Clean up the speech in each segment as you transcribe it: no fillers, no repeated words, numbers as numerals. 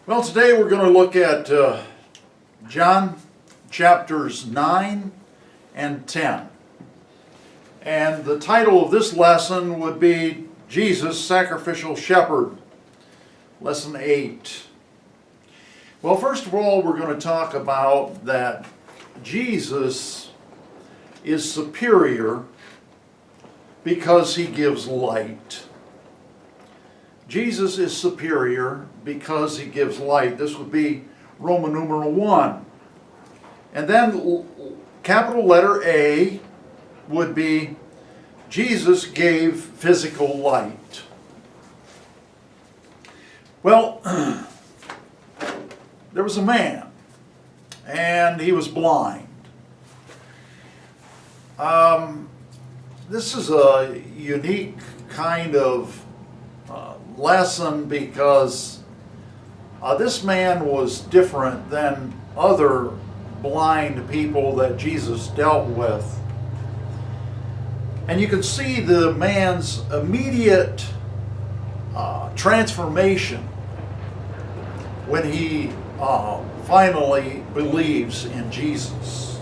Well, today we're going to look at John chapters 9 and 10. And the title of this lesson would be Jesus, Sacrificial Shepherd, Lesson 8. Well, first of all, we're going to talk about that Jesus is superior because he gives light. Jesus is superior because he gives light. This would be Roman numeral 1. And then capital letter A would be Jesus gave physical light. Well, there was a man, and he was blind. This is a unique kind of lesson because this man was different than other blind people that Jesus dealt with. And you can see the man's immediate transformation when he finally believes in Jesus.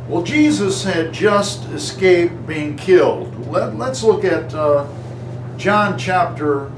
Well, Jesus had just escaped being killed. Let's look at John chapter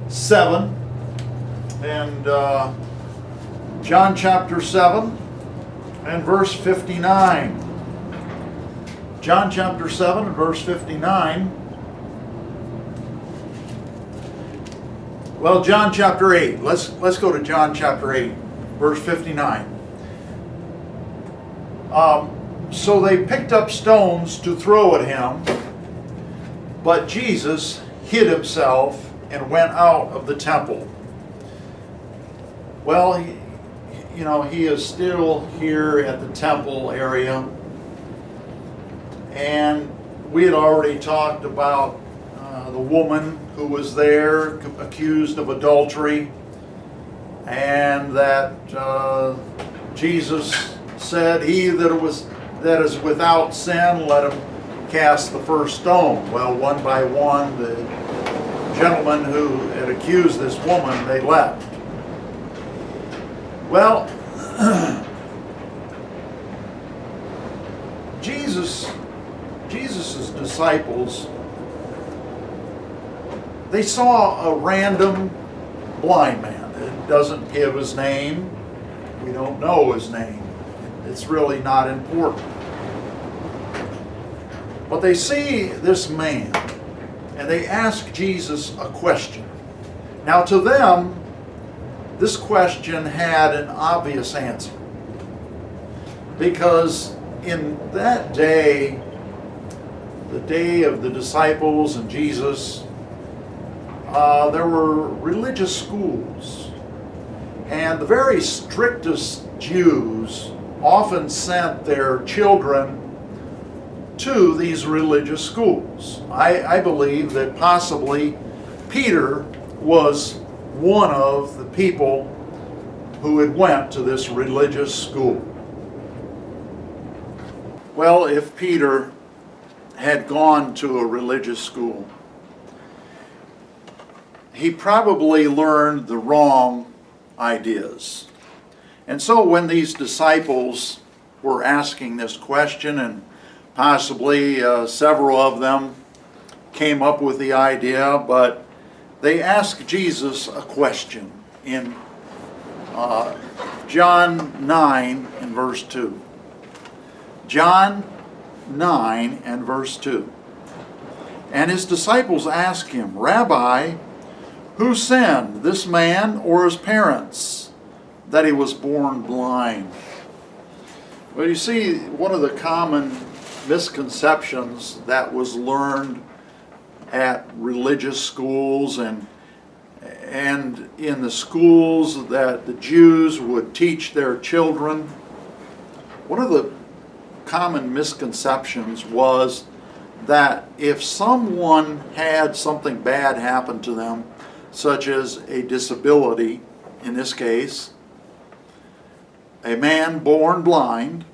7 and John chapter 7 and verse 59. John chapter 7 and verse 59. Well, John chapter 8. Let's go to John chapter 8, verse 59. So they picked up stones to throw at him, but Jesus hid himself and went out of the temple. Well, he is still here at the temple area. And we had already talked about the woman who was there accused of adultery, and that Jesus said, "He that is without sin, let him cast the first stone." Well, one by one, the gentleman who had accused this woman, they left. Well, Jesus' disciples, they saw a random blind man. It doesn't give his name. We don't know his name. It's really not important. But they see this man, and they ask Jesus a question. Now, to them, this question had an obvious answer. Because in that day, the day of the disciples and Jesus, there were religious schools. And the very strictest Jews often sent their children to these religious schools. I believe that possibly Peter was one of the people who had went to this religious school. Well, if Peter had gone to a religious school, he probably learned the wrong ideas. And so when these disciples were asking this question, and possibly several of them came up with the idea, but they asked Jesus a question in John 9 and verse 2. John 9 and verse 2. And his disciples asked him, "Rabbi, who sinned, this man or his parents, that he was born blind?" Well, you see, one of the common misconceptions that was learned at religious schools and in the schools that the Jews would teach their children, one of the common misconceptions was that if someone had something bad happen to them, such as a disability, in this case, a man born blind,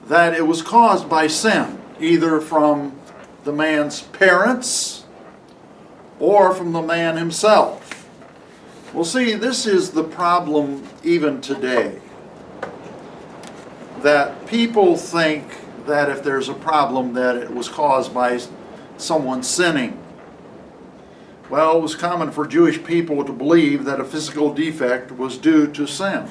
that it was caused by sin, either from the man's parents or from the man himself. Well, see, this is the problem even today. That people think that if there's a problem that it was caused by someone sinning. Well, it was common for Jewish people to believe that a physical defect was due to sin.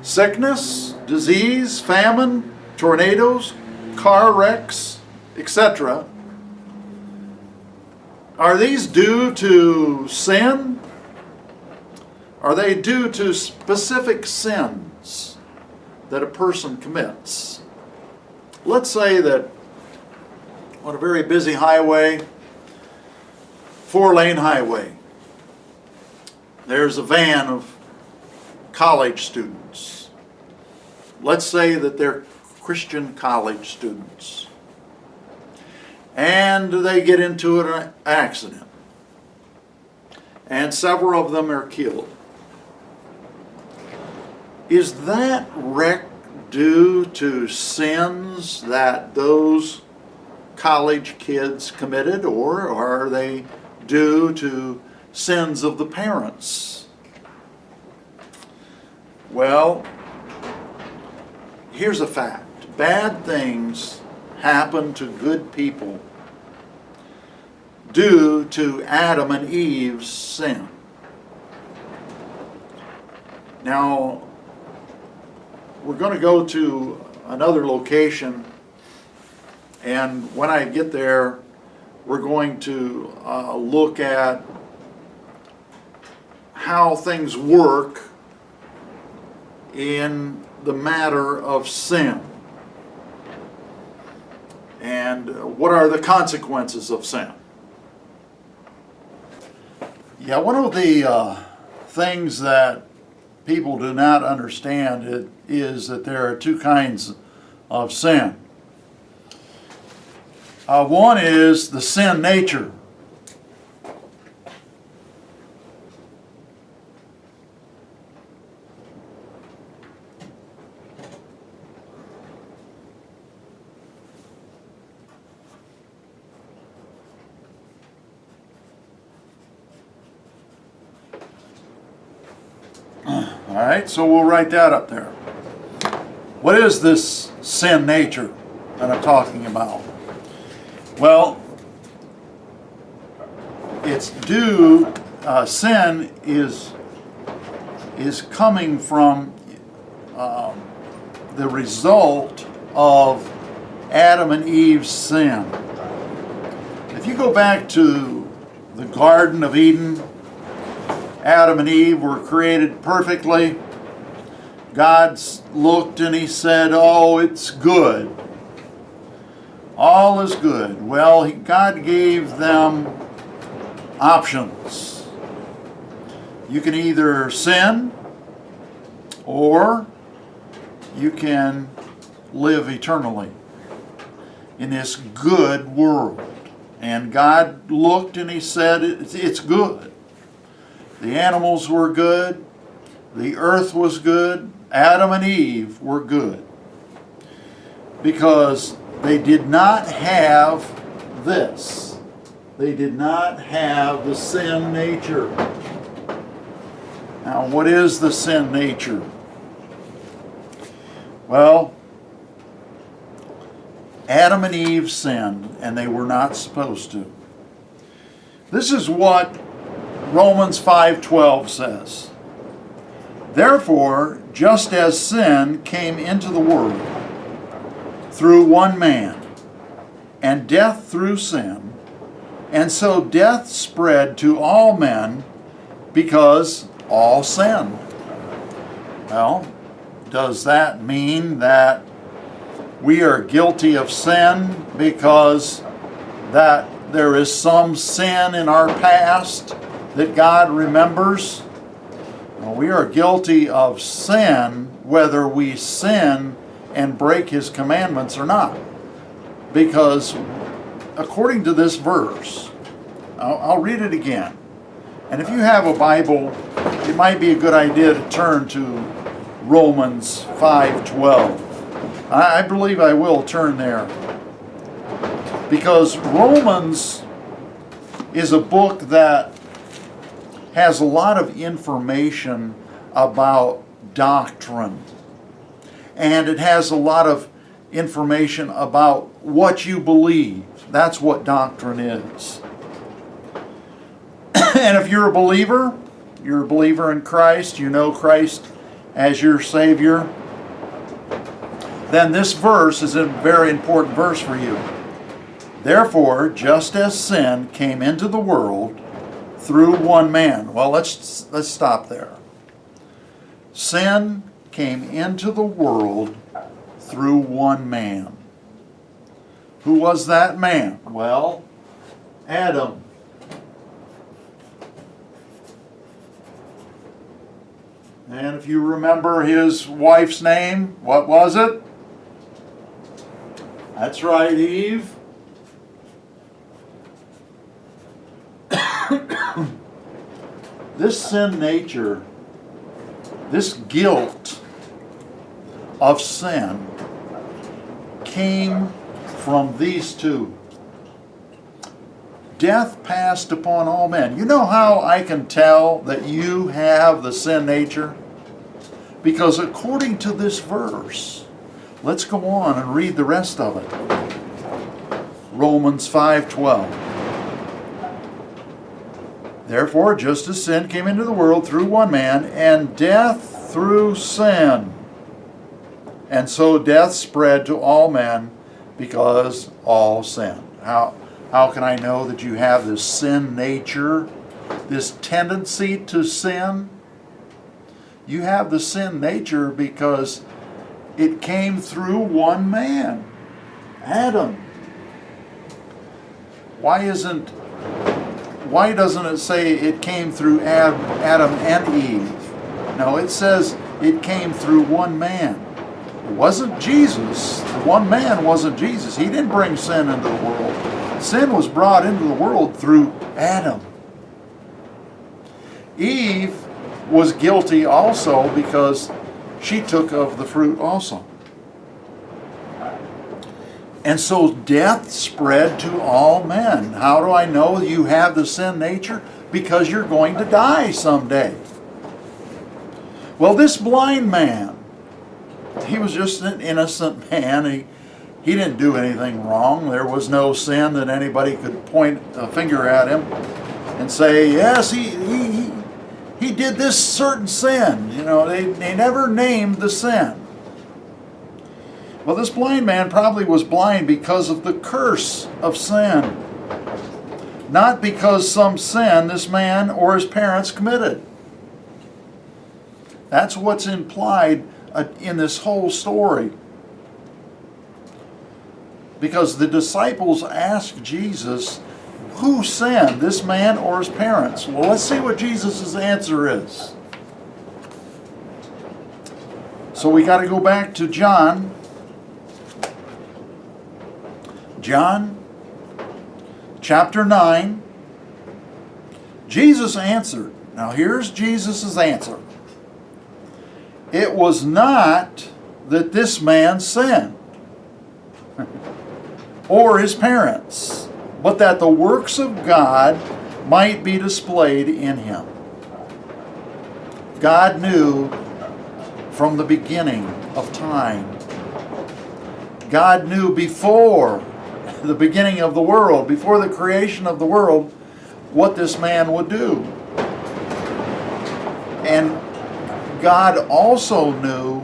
Sickness, disease, famine, tornadoes, car wrecks, etc. Are these due to sin? Are they due to specific sins that a person commits? Let's say that on a very busy highway, 4-lane highway, there's a van of college students. Let's say that they're Christian college students. And they get into an accident. And several of them are killed. Is that wreck due to sins that those college kids committed, or are they due to sins of the parents? Well, here's a fact. Bad things happen to good people due to Adam and Eve's sin. Now, we're going to go to another location, and when I get there, we're going to look at how things work in the matter of sin. And what are the consequences of sin? Yeah, one of the things that people do not understand is that there are two kinds of sin. One is the sin nature. All right, so we'll write that up there. What is this sin nature that I'm talking about? Well, it's due, sin is coming from the result of Adam and Eve's sin. If you go back to the Garden of Eden, Adam and Eve were created perfectly. God looked and he said, "Oh, it's good. All is good." Well, God gave them options. You can either sin or you can live eternally in this good world. And God looked and he said, it's good. The animals were good. The earth was good. Adam and Eve were good. Because they did not have this. They did not have the sin nature. Now, what is the sin nature? Well, Adam and Eve sinned, and they were not supposed to. This is what Romans 5:12 says. Therefore, just as sin came into the world through one man, and death through sin, and so death spread to all men because all sinned. Well, does that mean that we are guilty of sin because that there is some sin in our past that God remembers? Well, we are guilty of sin whether we sin and break His commandments or not. Because according to this verse, I'll read it again. And if you have a Bible, it might be a good idea to turn to Romans 5:12. I believe I will turn there. Because Romans is a book that has a lot of information about doctrine. And it has a lot of information about what you believe. That's what doctrine is. And if you're a believer in Christ, you know Christ as your Savior, then this verse is a very important verse for you. Therefore, just as sin came into the world through one man. Well, let's stop there. Sin came into the world through one man. Who was that man? Well, Adam. And if you remember his wife's name, what was it? That's right, Eve. This sin nature, this guilt of sin came from these two. Death passed upon all men. You know how I can tell that you have the sin nature? Because according to this verse, let's go on and read the rest of it. Romans 5:12. Therefore, just as sin came into the world through one man, and death through sin, and so death spread to all men because all sinned. How can I know that you have this sin nature, this tendency to sin? You have the sin nature because it came through one man, Adam. Why doesn't it say it came through Adam and Eve? No, it says it came through one man. It wasn't Jesus. The one man wasn't Jesus. He didn't bring sin into the world. Sin was brought into the world through Adam. Eve was guilty also because she took of the fruit also. And so death spread to all men. How do I know you have the sin nature? Because you're going to die someday. Well, this blind man, he was just an innocent man. He didn't do anything wrong. There was no sin that anybody could point a finger at him and say, yes, he did this certain sin. You know, they never named the sin. Well, this blind man probably was blind because of the curse of sin. Not because some sin this man or his parents committed. That's what's implied in this whole story. Because the disciples asked Jesus, who sinned, this man or his parents? Well, let's see what Jesus' answer is. So we got to go back to John. John chapter 9. Jesus answered. Now here's Jesus' answer. It was not that this man sinned, or his parents, but that the works of God might be displayed in him. God knew from the beginning of time. God knew before the beginning of the world, before the creation of the world, what this man would do. And God also knew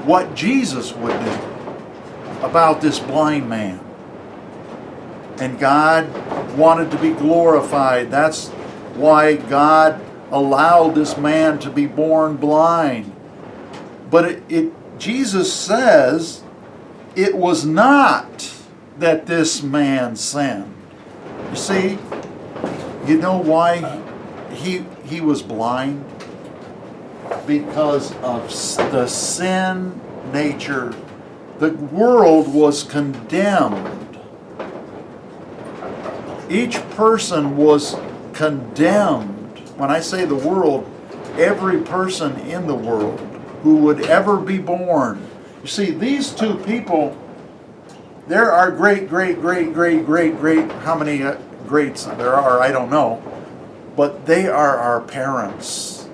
what Jesus would do about this blind man. And God wanted to be glorified. That's why God allowed this man to be born blind. But Jesus says it was not that this man sinned. You see, you know why he was blind? Because of the sin nature. The world was condemned. Each person was condemned. When I say the world, every person in the world who would ever be born. You see, these two people, there are great, how many greats there are, I don't know. but they are our parents.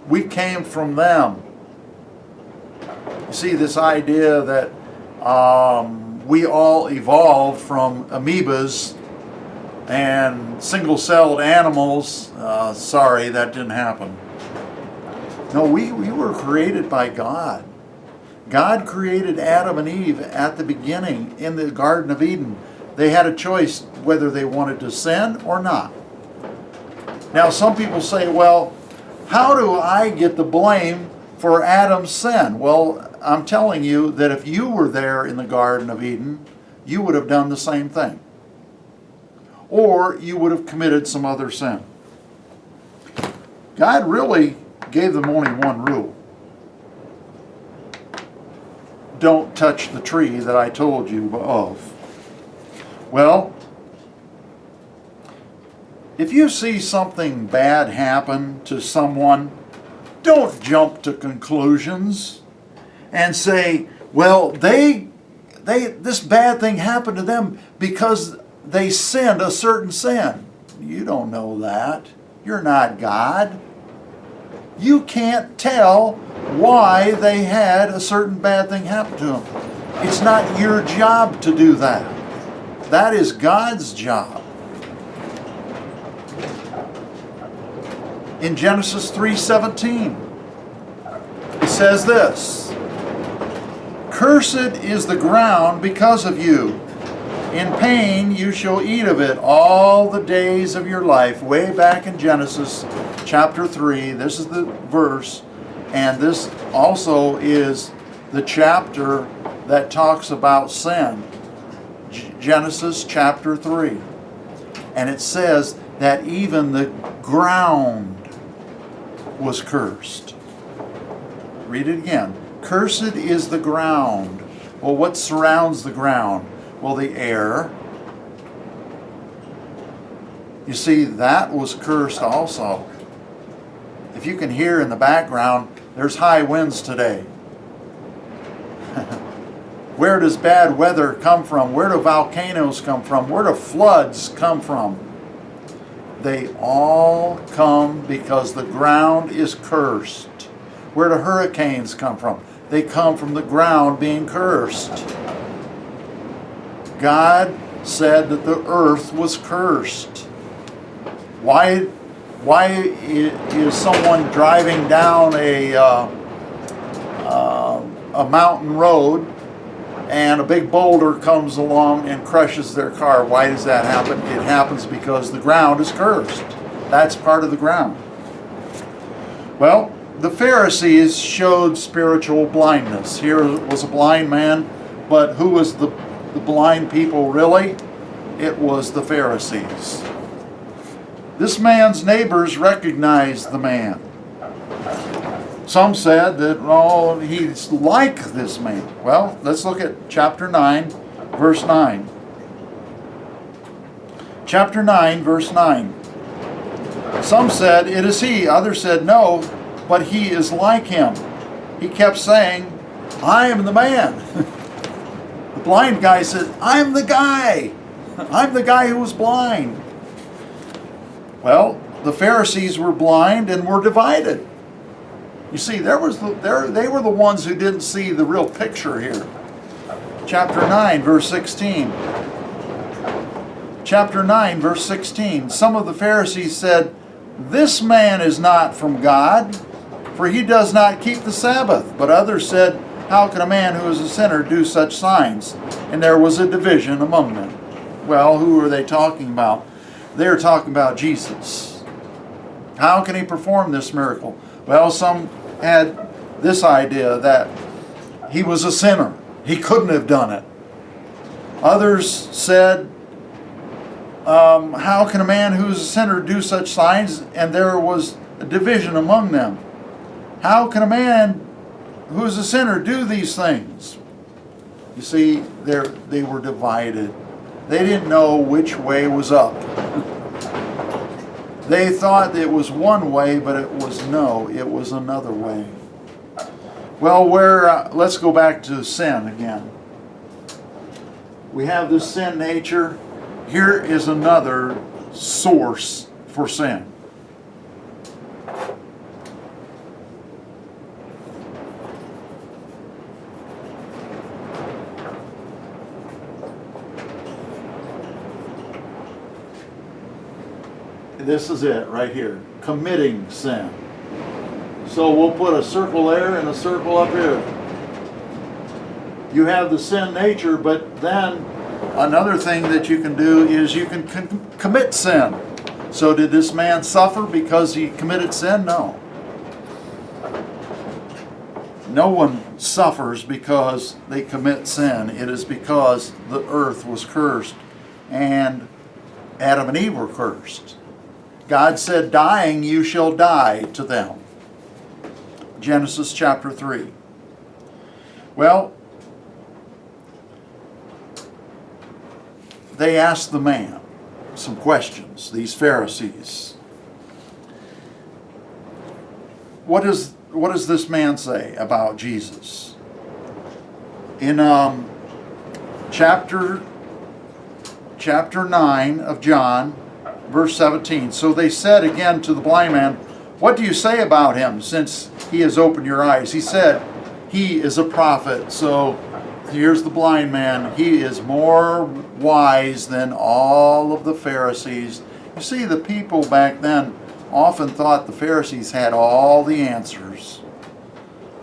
We came from them. You see, this idea that we all evolved from amoebas and single-celled animals, sorry, that didn't happen. No, we were created by God. God created Adam and Eve at the beginning in the Garden of Eden. They had a choice whether they wanted to sin or not. Now, some people say, well, how do I get the blame for Adam's sin? Well, I'm telling you that if you were there in the Garden of Eden, you would have done the same thing. Or you would have committed some other sin. God really gave them only one rule. Don't touch the tree that I told you of. Well, if you see something bad happen to someone, don't jump to conclusions and say, well, this bad thing happened to them because they sinned a certain sin. You don't know that. You're not God. You can't tell why they had a certain bad thing happen to them. It's not your job to do that. That is God's job. In Genesis 3:17, it says this, "Cursed is the ground because of you. In pain you shall eat of it all the days of your life." Way back in Genesis chapter 3, this is the verse, and this also is the chapter that talks about sin. Genesis chapter 3. And it says that even the ground was cursed. Read it again. Cursed is the ground. Well, what surrounds the ground? Well, the air. You see, that was cursed also. If you can hear in the background, there's high winds today. Where does bad weather come from? Where do volcanoes come from? Where do floods come from? They all come because the ground is cursed. Where do hurricanes come from? They come from the ground being cursed. God said that the earth was cursed. Why is someone driving down a mountain road and a big boulder comes along and crushes their car? Why does that happen? It happens because the ground is cursed. That's part of the ground. Well, the Pharisees showed spiritual blindness. Here was a blind man, but who was the blind people really? It was the Pharisees. This man's neighbors recognized the man. Some said that, oh, he's like this man. Well, let's look at chapter 9, verse 9. Chapter 9, verse 9. Some said, it is he. Others said, no, but he is like him. He kept saying, I am the man. The blind guy said, I'm the guy. I'm the guy who was blind. Well, the Pharisees were blind and were divided. You see, they were the ones who didn't see the real picture here. Chapter 9, verse 16. Chapter 9, verse 16. Some of the Pharisees said, this man is not from God, for he does not keep the Sabbath. But others said, how can a man who is a sinner do such signs? And there was a division among them. Well, who are they talking about? They're talking about Jesus. How can he perform this miracle? Well, some had this idea that he was a sinner. He couldn't have done it. Others said, how can a man who is a sinner do such signs? And there was a division among them. How can a man who is a sinner do these things? You see, they were divided. They didn't know which way was up. They thought it was one way, but it was another way. Well, let's go back to sin again. We have this sin nature. Here is another source for sin. This is it right here, committing sin. So we'll put a circle there and a circle up here. You have the sin nature, but then another thing that you can do is you can commit sin. So did this man suffer because he committed sin? No. No one suffers because they commit sin. It is because the earth was cursed and Adam and Eve were cursed. God said, dying you shall die to them. Genesis chapter 3. Well, they asked the man some questions, these Pharisees. What does this man say about Jesus? In chapter 9 of John, verse 17, so they said again to the blind man, what do you say about him since he has opened your eyes? He said, he is a prophet. So here's the blind man. He is more wise than all of the Pharisees. You see, the people back then often thought the Pharisees had all the answers,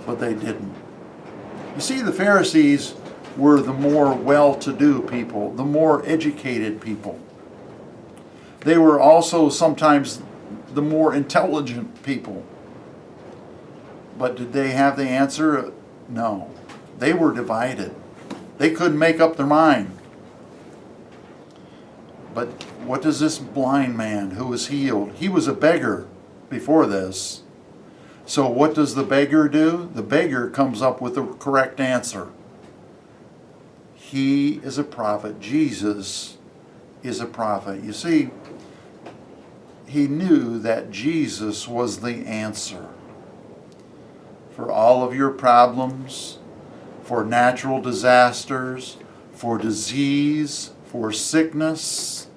but they didn't. You see, the Pharisees were the more well-to-do people, the more educated people. They were also sometimes the more intelligent people. But did they have the answer? No. They were divided. They couldn't make up their mind. But what does this blind man who was healed? He was a beggar before this. So what does the beggar do? The beggar comes up with the correct answer. He is a prophet. Jesus is a prophet. You see, he knew that Jesus was the answer for all of your problems, for natural disasters, for disease, for sickness,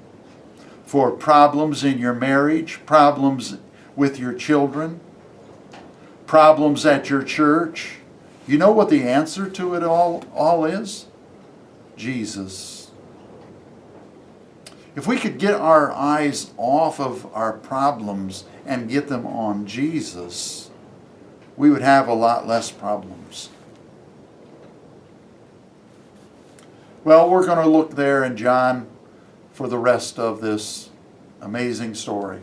for problems in your marriage, problems with your children, problems at your church. You know what the answer to it all is? Jesus. If we could get our eyes off of our problems and get them on Jesus, we would have a lot less problems. Well, we're going to look there in John for the rest of this amazing story.